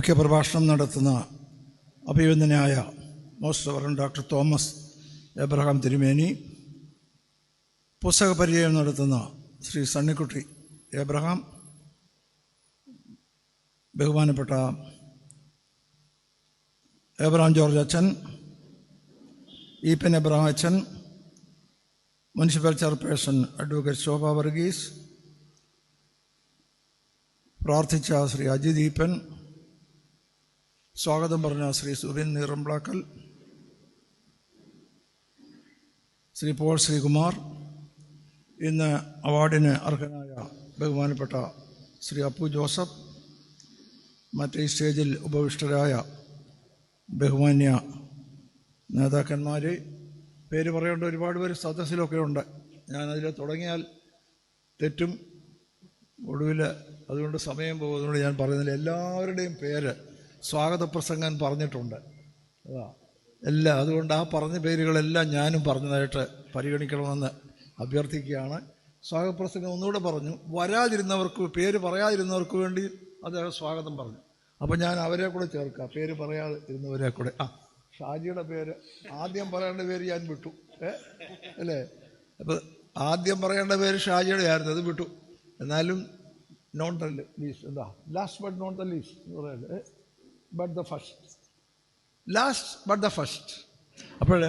മുഖ്യപ്രഭാഷണം നടത്തുന്ന അഭിവന്ദനായ most reverend doctor Thomas Abraham തിരുമേനി, പുസ്തക പരിചയം നടത്തുന്ന ശ്രീ സണ്ണിക്കുട്ടി എബ്രഹാം, ബഹുമാനപ്പെട്ട എബ്രഹാം ജോർജ് അച്ഛൻ, ഈപ്പൻ എബ്രഹാം അച്ഛൻ, municipal chairperson advocate Shobha Varghese, പ്രാർത്ഥിച്ച ശ്രീ അജിത് ഈപ്പൻ, സ്വാഗതം പറഞ്ഞ ശ്രീ സുബിൻ നീറംപ്ലാക്കൽ, ശ്രീ പോൾ ശ്രീകുമാർ, ഇന്ന് അവാർഡിന് അർഹനായ ബഹുമാനപ്പെട്ട ശ്രീ അപ്പു ജോസഫ്, മറ്റേ സ്റ്റേജിൽ ഉപവിഷ്ടരായ ബഹുമാന്യ നേതാക്കന്മാർ, പേര് പറയേണ്ട ഒരുപാട് പേര് സദസ്സിലൊക്കെ ഉണ്ട്. ഞാനതിൽ തുടങ്ങിയാൽ തെറ്റും, ഒടുവിൽ അതുകൊണ്ട് സമയം പോകുന്നതുകൊണ്ട് ഞാൻ പറയുന്നില്ല. എല്ലാവരുടെയും പേര് സ്വാഗത പ്രസംഗം പറഞ്ഞിട്ടുണ്ട് എല്ലാം. അതുകൊണ്ട് ആ പറഞ്ഞ പേരുകളെല്ലാം ഞാനും പറഞ്ഞതായിട്ട് പരിഗണിക്കണമെന്ന് അഭ്യർത്ഥിക്കുകയാണ്. സ്വാഗത പ്രസംഗം ഒന്നുകൂടെ പറഞ്ഞു. വരാതിരുന്നവർക്ക്, പേര് പറയാതിരുന്നവർക്ക് വേണ്ടി അദ്ദേഹം സ്വാഗതം പറഞ്ഞു. അപ്പം ഞാൻ അവരെ കൂടെ ചേർക്കാം, പേര് പറയാതിരുന്നവരെ കൂടെ. ഷാജിയുടെ പേര് ആദ്യം പറയേണ്ട പേര് ഞാൻ വിട്ടു, അല്ലേ? അപ്പോൾ ആദ്യം പറയേണ്ട പേര് ഷാജിയുടെ ആയിരുന്നു, അത് വിട്ടു. എന്നാലും നോട്ട് ദ ലീസ്റ്റ്, എന്താ last but not the least എന്ന് പറയുന്നത്, but the first, last but the first. അപ്പോൾ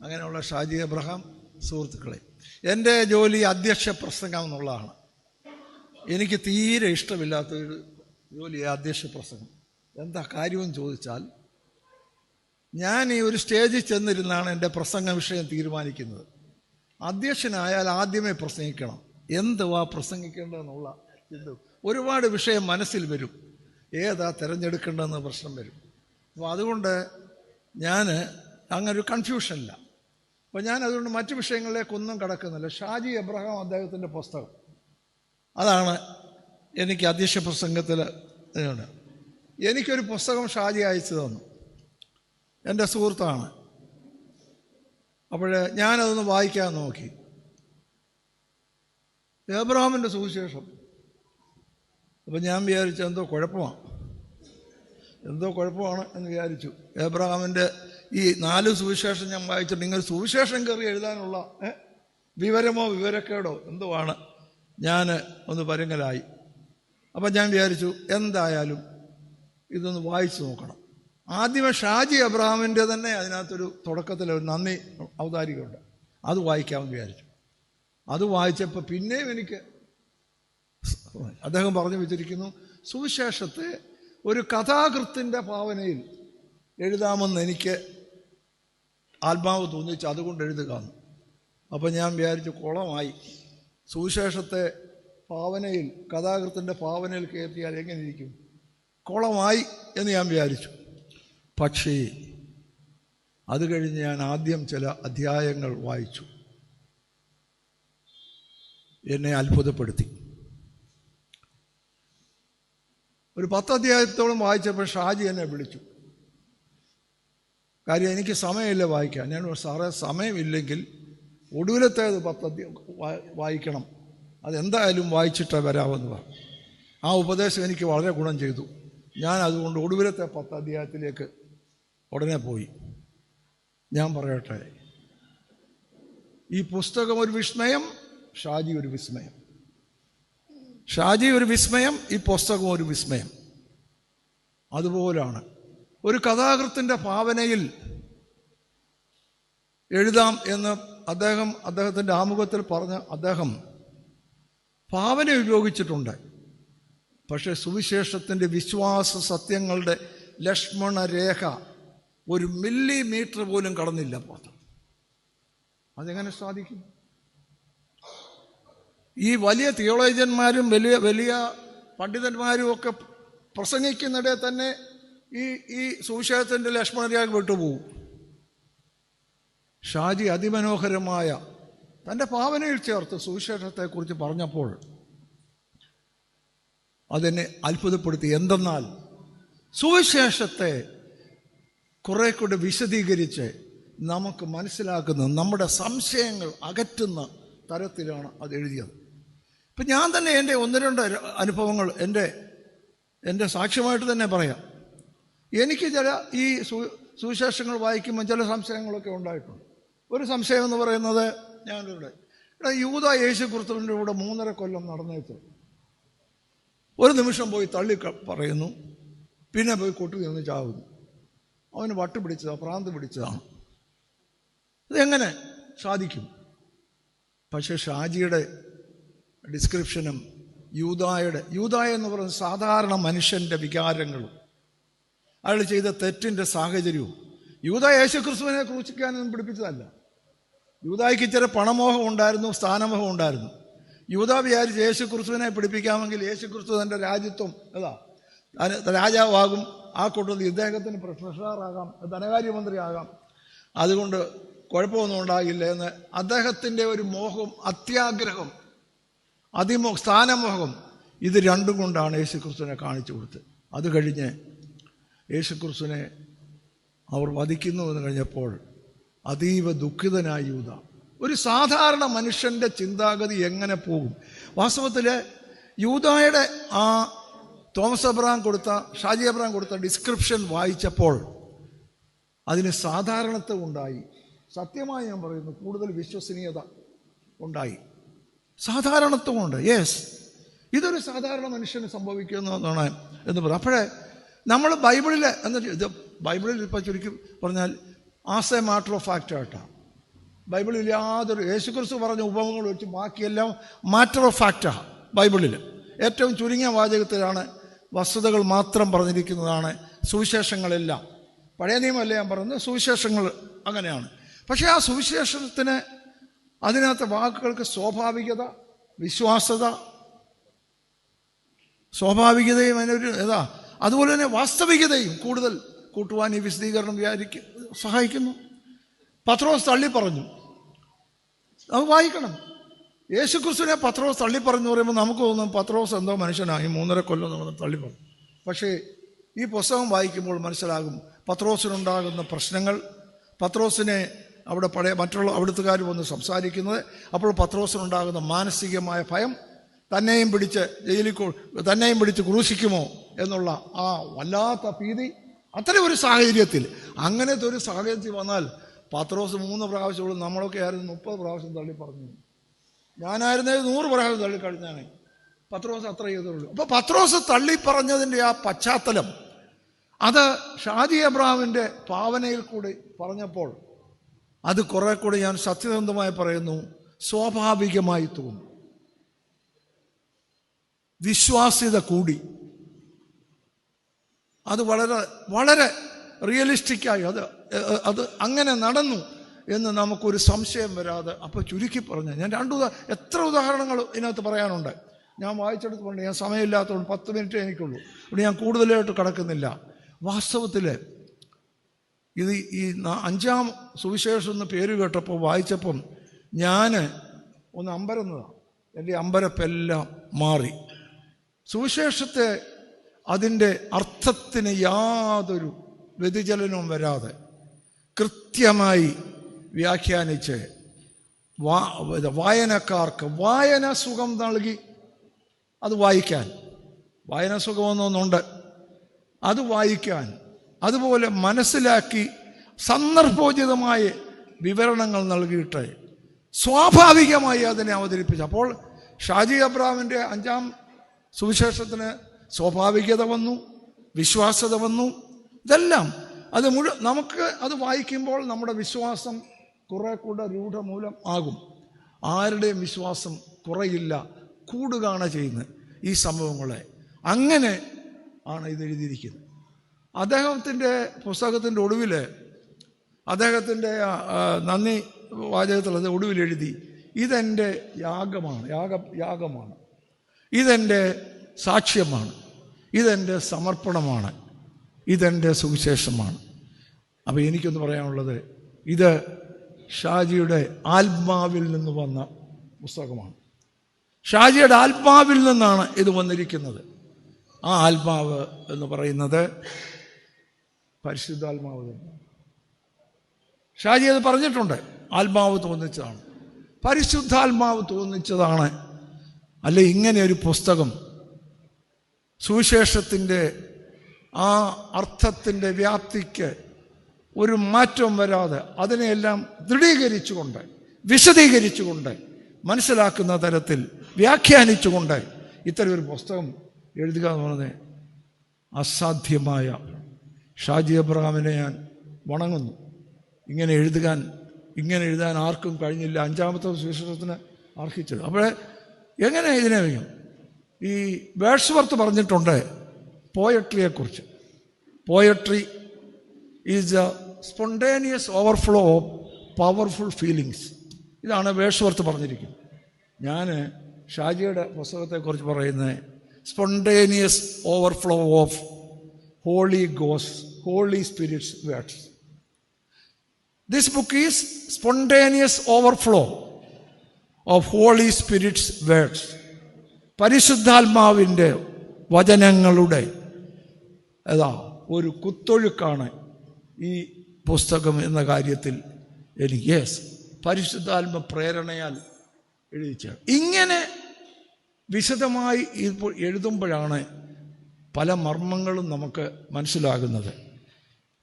അങ്ങനെയുള്ള ഷാജി എബ്രഹാം സുഹൃത്തുക്കളെ, എൻ്റെ ജോലി അധ്യക്ഷ പ്രസംഗം എന്നുള്ളതാണ്. എനിക്ക് തീരെ ഇഷ്ടമില്ലാത്തൊരു ജോലിയാണ് അധ്യക്ഷ പ്രസംഗം. എന്താ കാര്യമെന്ന് ചോദിച്ചാൽ, ഞാൻ ഈ ഒരു സ്റ്റേജിൽ ചെന്നിരുന്നാണ് എൻ്റെ പ്രസംഗ വിഷയം തീരുമാനിക്കുന്നത്. അധ്യക്ഷനായാൽ ആദ്യമേ പ്രസംഗിക്കണം, എന്തുവാ പ്രസംഗിക്കേണ്ടതെന്നുള്ള ചിന്ത. ഒരുപാട് വിഷയം മനസ്സിൽ വരും, ഏതാ തിരഞ്ഞെടുക്കേണ്ടതെന്ന് പ്രശ്നം വരും. അപ്പോൾ അതുകൊണ്ട് ഞാൻ അങ്ങനൊരു കൺഫ്യൂഷനില്ല. അപ്പോൾ ഞാൻ അതുകൊണ്ട് മറ്റു വിഷയങ്ങളിലേക്കൊന്നും കടക്കുന്നില്ല. ഷാജി എബ്രഹാം അദ്ദേഹത്തിൻ്റെ പുസ്തകം, അതാണ് എനിക്ക് അധ്യക്ഷ പ്രസംഗത്തിൽ. എനിക്കൊരു പുസ്തകം ഷാജി അയച്ചു തന്നു, എൻ്റെ സുഹൃത്താണ്. അപ്പോൾ ഞാനതൊന്ന് വായിക്കാൻ നോക്കി. എബ്രഹാമിൻ്റെ സുവിശേഷം. അപ്പം ഞാൻ വിചാരിച്ചു എന്തോ കുഴപ്പമാണ് എന്ന് വിചാരിച്ചു. എബ്രഹാമിൻ്റെ ഈ 4 സുവിശേഷം ഞാൻ വായിച്ചിട്ട്, നിങ്ങൾ സുവിശേഷം കയറി എഴുതാനുള്ള വിവരമോ വിവരക്കേടോ എന്തോ ആണ്. ഞാൻ ഒന്ന് പരുങ്ങലായി. അപ്പം ഞാൻ വിചാരിച്ചു എന്തായാലും ഇതൊന്ന് വായിച്ചു നോക്കണം. ആദ്യമേ ഷാജി എബ്രഹാമിൻ്റെ തന്നെ അതിനകത്തൊരു തുടക്കത്തിൽ ഒരു നന്ദി ഔദാരികമുണ്ട്, അത് വായിക്കാമെന്ന് വിചാരിച്ചു. അത് വായിച്ചപ്പോൾ പിന്നെയും എനിക്ക് അദ്ദേഹം പറഞ്ഞു വെച്ചിരിക്കുന്നു, സുവിശേഷത്തെ ഒരു കഥാകൃത്തിൻ്റെ ഭാവനയിൽ എഴുതാമെന്ന് എനിക്ക് ആത്മാവ് തോന്നിച്ച് അതുകൊണ്ട് എഴുതുകയെന്ന്. അപ്പം ഞാൻ വിചാരിച്ചു കുളമായി, സുവിശേഷത്തെ ഭാവനയിൽ, കഥാകൃത്തിൻ്റെ ഭാവനയിൽ കയറ്റിയാൽ എങ്ങനെ ഇരിക്കും, കുളമായി എന്ന് ഞാൻ വിചാരിച്ചു. പക്ഷേ അത് കഴിഞ്ഞ് ഞാൻ ആദ്യം ചില അധ്യായങ്ങൾ വായിച്ചു, എന്നെ അത്ഭുതപ്പെടുത്തി. ഒരു 10 അധ്യായത്തോളം വായിച്ചപ്പോൾ ഷാജി എന്നെ വിളിച്ചു. കാര്യം എനിക്ക് സമയമില്ല വായിക്കാൻ. ഞാൻ സാറേ സമയമില്ലെങ്കിൽ ഒടുവിലത്തേത് 10 വായിക്കണം, അതെന്തായാലും വായിച്ചിട്ടേ വരാമെന്ന് പറഞ്ഞു. ആ ഉപദേശം എനിക്ക് വളരെ ഗുണം ചെയ്തു. ഞാൻ അതുകൊണ്ട് ഒടുവിലത്തെ 10 അധ്യായത്തിലേക്ക് ഉടനെ പോയി. ഞാൻ പറയട്ടെ, ഈ പുസ്തകം ഒരു വിസ്മയം, ഷാജി ഒരു വിസ്മയം. ഷാജി ഒരു വിസ്മയം, ഈ പുസ്തകം ഒരു വിസ്മയം. അതുപോലാണ് ഒരു കഥാകൃത്തിൻ്റെ ഭാവനയിൽ എഴുതാം എന്ന് അദ്ദേഹത്തിൻ്റെ ആമുഖത്തിൽ പറഞ്ഞ അദ്ദേഹം ഭാവന ഉപയോഗിച്ചിട്ടുണ്ട്. പക്ഷേ സുവിശേഷത്തിൻ്റെ വിശ്വാസ സത്യങ്ങളുടെ ലക്ഷ്മണരേഖ 1 മില്ലിമീറ്റർ പോലും കടന്നില്ല പുറത്ത്. അതെങ്ങനെ സാധിക്കും? ഈ വലിയ തിയോളജിയന്മാരും വലിയ വലിയ പണ്ഡിതന്മാരും ഒക്കെ പ്രസംഗിക്കുന്നിടെ തന്നെ ഈ സുവിശേഷത്തിൻ്റെ ലക്ഷ്മണരേഖ വിട്ടുപോകും. ഷാജി അതിമനോഹരമായ തൻ്റെ ഭാവനയിൽ ചേർത്ത് സുവിശേഷത്തെക്കുറിച്ച് പറഞ്ഞപ്പോൾ അതെന്നെ അത്ഭുതപ്പെടുത്തി. എന്തെന്നാൽ സുവിശേഷത്തെ കുറെ കൂടെ വിശദീകരിച്ച് നമുക്ക് മനസ്സിലാക്കുന്ന, നമ്മുടെ സംശയങ്ങൾ അകറ്റുന്ന തരത്തിലാണ് അത് എഴുതിയത്. ഇപ്പം ഞാൻ തന്നെ എൻ്റെ 1-2 അനുഭവങ്ങൾ എൻ്റെ സാക്ഷ്യമായിട്ട് തന്നെ പറയാം. എനിക്ക് ചില ഈ സുവിശേഷങ്ങൾ വായിക്കുമ്പോൾ ചില സംശയങ്ങളൊക്കെ ഉണ്ടായിട്ടുണ്ട്. ഒരു സംശയം എന്ന് പറയുന്നത്, ഞാനിവിടെ യൂദാ യേശു ക്രിസ്തുവിൻ്റെ കൂടെ 3.5 കൊല്ലം നടന്നേച്ച് ഒരു നിമിഷം പോയി തള്ളി പറയുന്നു, പിന്നെ പോയി കൊട്ടി നിന്ന് ചാവുന്നു. അവന് വട്ട് പിടിച്ചതാണ്, ഭ്രാന്ത് പിടിച്ചതാണ്. ഇതെങ്ങനെ സാധിക്കും? പക്ഷേ ഷാജിയുടെ ഡിസ്ക്രിപ്ഷനും യൂദായ എന്ന് പറയുന്ന സാധാരണ മനുഷ്യൻ്റെ വികാരങ്ങളും അയാൾ ചെയ്ത തെറ്റിൻ്റെ സാഹചര്യവും, യൂദാ യേശു ക്രിസ്തുവിനെ ക്രൂശിക്കാനൊന്നും പിടിപ്പിച്ചതല്ല. യൂദായ്ക്ക് ഇച്ചിരി പണമോഹം ഉണ്ടായിരുന്നു, സ്ഥാനമോഹം ഉണ്ടായിരുന്നു. യൂദാ വിചാരിച്ച് യേശു ക്രിസ്തുവിനെ പിടിപ്പിക്കാമെങ്കിൽ യേശു ക്രിസ്തു തൻ്റെ രാജ്യത്വം രാജാവാകും, ആ കൂട്ടത്തിൽ ഇദ്ദേഹത്തിന് ട്രഷററാകാം, ധനകാര്യമന്ത്രിയാകാം, അതുകൊണ്ട് കുഴപ്പമൊന്നും ഉണ്ടാകില്ല എന്ന് അദ്ദേഹത്തിൻ്റെ ഒരു മോഹം, അത്യാഗ്രഹം, സ്ഥാനമോഹം, ഇത് രണ്ടും കൊണ്ടാണ് യേശു ക്രിസ്തുവിനെ കാണിച്ചു കൊടുത്തത്. അത് കഴിഞ്ഞ് യേശു ക്രിസ്തുവിനെ അവർ വധിക്കുന്നു എന്ന് കഴിഞ്ഞപ്പോൾ അതീവ ദുഃഖിതനായ യൂദാ. ഒരു സാധാരണ മനുഷ്യൻ്റെ ചിന്താഗതി എങ്ങനെ പോകും? വാസ്തവത്തിൽ യൂദായുടെ ആ ഷാജി അബ്രഹാം കൊടുത്ത ഡിസ്ക്രിപ്ഷൻ വായിച്ചപ്പോൾ അതിന് സാധാരണത്വം ഉണ്ടായി. സത്യമായി ഞാൻ പറയുന്നു, കൂടുതൽ വിശ്വസനീയത ഉണ്ടായി, സാധാരണത്വമുണ്ട്. യെസ്, ഇതൊരു സാധാരണ മനുഷ്യന് സംഭവിക്കുന്നതാണ് എന്ന് പറയും. അപ്പോഴേ നമ്മൾ ബൈബിളിൽ ഇത് ബൈബിളിൽ ഇപ്പോൾ ചുരുക്കി പറഞ്ഞാൽ as A matter of fact ആയിട്ടാണ്. ബൈബിളിൽ യാതൊരു യേശുക്രിസ്തു പറഞ്ഞ ഉപമകൾ വെച്ച് ബാക്കിയെല്ലാം മാറ്റർ ഓഫ് ഫാക്റ്റാണ്. ബൈബിളിൽ ഏറ്റവും ചുരുങ്ങിയ വാചകത്തിലാണ്, വസ്തുതകൾ മാത്രം പറഞ്ഞിരിക്കുന്നതാണ് സുവിശേഷങ്ങളെല്ലാം. പഴയ നിയമമല്ല ഞാൻ പറയുന്നത്, സുവിശേഷങ്ങൾ അങ്ങനെയാണ്. പക്ഷേ ആ സുവിശേഷത്തിന് അതിനകത്ത് വാക്കുകൾക്ക് സ്വാഭാവികത, വിശ്വാസത, സ്വാഭാവികതയും അതിനൊരു അതുപോലെ തന്നെ വാസ്തവികതയും കൂടുതൽ കൂട്ടുവാൻ ഈ വിശദീകരണം സഹായിക്കുന്നു. പത്രോസ് തള്ളി പറഞ്ഞു, അത് വായിക്കണം. യേശുക്രിസ്തുവിനെ പത്രോസ് തള്ളിപ്പറഞ്ഞു പറയുമ്പോൾ നമുക്ക് തോന്നും പത്രോസ് എന്തോ മനുഷ്യനായി 3.5 കൊല്ലം നമ്മൾ തള്ളിപ്പറഞ്ഞു. പക്ഷേ ഈ പുസ്തകം വായിക്കുമ്പോൾ മനസ്സിലാകും പത്രോസിനുണ്ടാകുന്ന പ്രശ്നങ്ങൾ, പത്രോസിനെ അവിടെ മറ്റുള്ള അവിടുത്തുകാർ വന്ന് സംസാരിക്കുന്നത്, അപ്പോൾ പത്രോസിനുണ്ടാകുന്ന മാനസികമായ ഭയം, തന്നെയും പിടിച്ച് ക്രൂശിക്കുമോ എന്നുള്ള ആ വല്ലാത്ത ഭീതി. അത്തരം ഒരു സാഹചര്യത്തിൽ, അങ്ങനത്തെ ഒരു സാഹചര്യത്തിൽ വന്നാൽ പത്രോസ് 3 പ്രാവശ്യമുള്ളൂ. നമ്മളൊക്കെ ആയിരുന്നു 30 പ്രാവശ്യം തള്ളി പറഞ്ഞു. ഞാനായിരുന്നേ 100 പ്രാവശ്യം തള്ളിക്കഴിഞ്ഞാണ്. പത്രോസ് അത്ര ചെയ്തുള്ളൂ. അപ്പോൾ പത്രോസ് തള്ളിപ്പറഞ്ഞതിൻ്റെ ആ പശ്ചാത്തലം, അത് ഷാജി അബ്രഹാമിൻ്റെ ഭാവനയിൽ കൂടി പറഞ്ഞപ്പോൾ അത് കുറെ കൂടി, ഞാൻ സത്യസന്ധമായി പറയുന്നു, സ്വാഭാവികമായി തോന്നും. വിശ്വാസ്യത കൂടി, അത് വളരെ വളരെ റിയലിസ്റ്റിക്കായി അത് അങ്ങനെ നടന്നു എന്ന് നമുക്കൊരു സംശയം വരാതെ. അപ്പോൾ ചുരുക്കി പറഞ്ഞാൽ ഞാൻ എത്ര ഉദാഹരണങ്ങൾ ഇതിനകത്ത് പറയാനുണ്ട്. ഞാൻ വായിച്ചെടുത്ത് പറഞ്ഞു, ഞാൻ സമയമില്ലാത്തതുകൊണ്ട് 10 മിനിറ്റേ എനിക്കുള്ളൂ. അവിടെ ഞാൻ കൂടുതലായിട്ട് കടക്കുന്നില്ല. വാസ്തവത്തിൽ ഇത് ഈ 5-ാം സുവിശേഷം എന്ന് പേര് കേട്ടപ്പോൾ വായിച്ചപ്പം ഞാൻ ഒന്ന് അമ്പരന്നതാണ്. എൻ്റെ അമ്പരപ്പെല്ലാം മാറി. സുവിശേഷത്തെ അതിൻ്റെ അർത്ഥത്തിന് യാതൊരു വ്യതിചലനവും വരാതെ കൃത്യമായി വ്യാഖ്യാനിച്ച് വായനക്കാർക്ക് വായന സുഖം നൽകി. അത് വായിക്കാൻ വായന സുഖമെന്നൊന്നുണ്ട്, അത് വായിക്കാൻ, അതുപോലെ മനസ്സിലാക്കി സന്ദർഭോചിതമായ വിവരണങ്ങൾ നൽകിയിട്ട് സ്വാഭാവികമായി അതിനെ അവതരിപ്പിച്ചു. അപ്പോൾ ഷാജി അബ്രഹാമിൻ്റെ 5-ാം സുവിശേഷത്തിന് സ്വാഭാവികത വന്നു, വിശ്വാസത വന്നു. ഇതെല്ലാം അത് നമുക്ക് അത് വായിക്കുമ്പോൾ നമ്മുടെ വിശ്വാസം കുറെ കൂടെ രൂഢമൂലം ആകും. ആരുടെയും വിശ്വാസം കുറയില്ല, കൂടുകയാണ് ചെയ്യുന്നത് ഈ സംഭവങ്ങളെ. അങ്ങനെ ആണ് ഇത് എഴുതിയിരിക്കുന്നത്. അദ്ദേഹത്തിൻ്റെ പുസ്തകത്തിൻ്റെ ഒടുവിൽ, അദ്ദേഹത്തിൻ്റെ നന്ദി വാചകത്തിൽ അത് ഒടുവിൽ എഴുതി, ഇതെൻ്റെ യാഗമാണ്, ഇതെൻ്റെ സാക്ഷ്യമാണ്, ഇതെൻ്റെ സമർപ്പണമാണ്, ഇതെൻ്റെ സുവിശേഷമാണ്. അപ്പോൾ എനിക്കൊന്ന് പറയാനുള്ളത്, ഇത് ഷാജിയുടെ ആത്മാവിൽ നിന്ന് വന്ന പുസ്തകമാണ്. ഷാജിയുടെ ആത്മാവിൽ നിന്നാണ് ഇത് വന്നിരിക്കുന്നത്. ആ ആത്മാവ് എന്ന് പറയുന്നത് പരിശുദ്ധാത്മാവ് തന്നെ. ഷാജി അത് പറഞ്ഞിട്ടുണ്ട്, ആത്മാവ് തോന്നിച്ചതാണ്, പരിശുദ്ധാത്മാവ് തോന്നിച്ചതാണ്. അല്ലെ ഇങ്ങനെ ഒരു പുസ്തകം, സുവിശേഷത്തിൻ്റെ ആ അർത്ഥത്തിൻ്റെ വ്യാപ്തിക്ക് ഒരു മാറ്റവും വരാതെ അതിനെയെല്ലാം ദൃഢീകരിച്ചുകൊണ്ട്, വിശദീകരിച്ചുകൊണ്ട്, മനസ്സിലാക്കുന്ന തരത്തിൽ വ്യാഖ്യാനിച്ചുകൊണ്ട് ഇത്തരം ഒരു പുസ്തകം എഴുതുക എന്ന് പറയുന്നത് അസാധ്യമായ. ഷാജി എബ്രഹാമിനെ ഞാൻ വണങ്ങുന്നു. ഇങ്ങനെ എഴുതാൻ ആർക്കും കഴിഞ്ഞില്ല. 5-ാമത്തെ സുവിശേഷത്തിന് അർഹിച്ചത്. അപ്പോൾ എങ്ങനെ ഇതിനെ വയ്ക്കും? ഈ വേഴ്സ്വർത്ത് പറഞ്ഞിട്ടുണ്ട് പോയട്രിയെക്കുറിച്ച്. Poetry is a spontaneous overflow of powerful feelings. ഇതാണ് വേഴ്സ്വർത്ത് പറഞ്ഞിരിക്കുന്നത്. ഞാൻ ഷാജിയുടെ പുസ്തകത്തെക്കുറിച്ച് പറയുന്നത് spontaneous overflow of holy spirits words. This book is spontaneous overflow of Holy Spirit's words. പരിശുദ്ധാത്മാവിൻ്റെ വചനങ്ങളുടെ ഒരു കുത്തൊഴുക്കാണ് ഈ പുസ്തകം എന്ന കാര്യത്തിൽ എനിക്ക് പരിശുദ്ധാത്മ പ്രേരണയാൽ എഴുതിച്ച. ഇങ്ങനെ വിശദമായി ഇപ്പോൾ എഴുതുമ്പോഴാണ് പല മർമ്മങ്ങളും നമുക്ക് മനസ്സിലാകുന്നത്.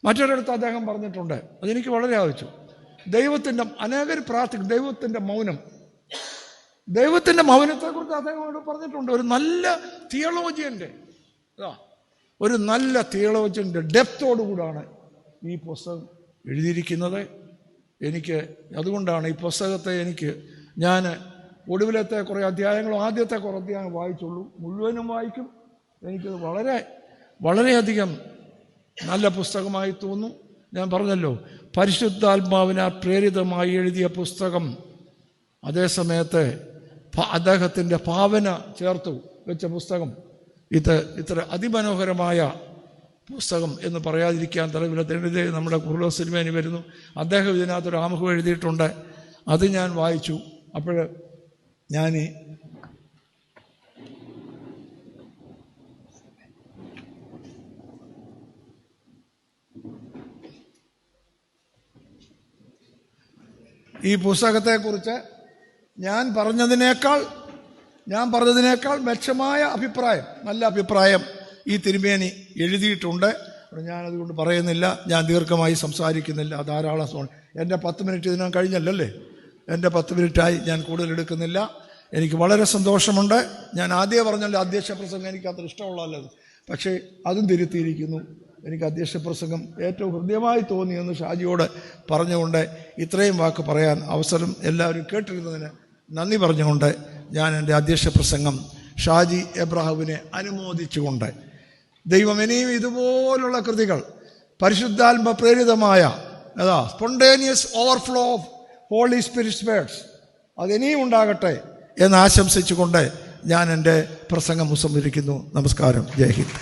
മറ്റൊരിടത്ത് അദ്ദേഹം പറഞ്ഞിട്ടുണ്ട്, അതെനിക്ക് വളരെ ആവശ്യം. അനേകർ പ്രാർത്ഥിക്കും ദൈവത്തിൻ്റെ മൗനത്തെക്കുറിച്ച് അദ്ദേഹം പറഞ്ഞിട്ടുണ്ട്. ഒരു നല്ല തിയോളജിയൻ്റെ ഡെപ്തോടുകൂടാണ് ഈ പുസ്തകം എഴുതിയിരിക്കുന്നത്. അതുകൊണ്ടാണ് ഈ പുസ്തകത്തെ ഞാൻ ഒടുവിലത്തെ കുറേ അധ്യായങ്ങളും ആദ്യത്തെ കുറേ അധ്യായങ്ങൾ വായിച്ചുള്ളൂ. മുഴുവനും വായിക്കും. എനിക്കത് വളരെയധികം നല്ല പുസ്തകമായി തോന്നുന്നു. ഞാൻ പറഞ്ഞല്ലോ, പരിശുദ്ധാത്മാവിനാൽ പ്രേരിതമായി എഴുതിയ പുസ്തകം. അതേസമയത്ത് അദ്ദേഹത്തിൻ്റെ ഭാവന ചേർത്തു വെച്ച പുസ്തകം. ഇത്ര അതിമനോഹരമായ പുസ്തകം എന്ന് പറയാതിരിക്കാൻ തലവിലത്തെ നമ്മുടെ കുർലോസ് സിനിമേനി വരുന്നു. അദ്ദേഹം ഇതിനകത്തൊരു ആമുഖം എഴുതിയിട്ടുണ്ട്. അത് ഞാൻ വായിച്ചു. അപ്പോൾ ഞാൻ ഈ പുസ്തകത്തെക്കുറിച്ച് ഞാൻ പറഞ്ഞതിനേക്കാൾ മെച്ചമായ അഭിപ്രായം, നല്ല അഭിപ്രായം ഈ തിരുമേനി എഴുതിയിട്ടുണ്ട്. ഞാനതുകൊണ്ട് പറയുന്നില്ല, ഞാൻ ദീർഘമായി സംസാരിക്കുന്നില്ല. ധാരാളം എൻ്റെ 10 മിനിറ്റ് ഇതിനകം കഴിഞ്ഞല്ലേ? എൻ്റെ 10 മിനിറ്റായി, ഞാൻ കൂടുതൽ എടുക്കുന്നില്ല. എനിക്ക് വളരെ സന്തോഷമുണ്ട്. ഞാൻ ആദ്യമേ പറഞ്ഞല്ലോ, അധ്യക്ഷ പ്രസംഗം എനിക്ക് അത്ര ഇഷ്ടമുള്ളതല്ലത്. പക്ഷേ അതും തിരുത്തിയിരിക്കുന്നു. എനിക്ക് അധ്യക്ഷ പ്രസംഗം ഏറ്റവും ഹൃദ്യമായി തോന്നിയെന്ന് ഷാജിയോട് പറഞ്ഞുകൊണ്ട് ഇത്രയും വാക്ക് പറയാൻ അവസരം എല്ലാവരും കേട്ടിരുന്നതിന് നന്ദി പറഞ്ഞുകൊണ്ട് ഞാൻ എൻ്റെ അധ്യക്ഷ പ്രസംഗം ഷാജി എബ്രഹാമിനെ അനുമോദിച്ചുകൊണ്ട്, ദൈവം ഇനിയും ഇതുപോലുള്ള കൃതികൾ പരിശുദ്ധാത്മ പ്രേരിതമായ spontaneous overflow of holy spirits words അതിനിയും ഉണ്ടാകട്ടെ എന്ന് ആശംസിച്ചുകൊണ്ട് ഞാൻ എൻ്റെ പ്രസംഗം ഉപസംഹരിക്കുന്നു. നമസ്കാരം. ജയ് ഹിന്ദ്.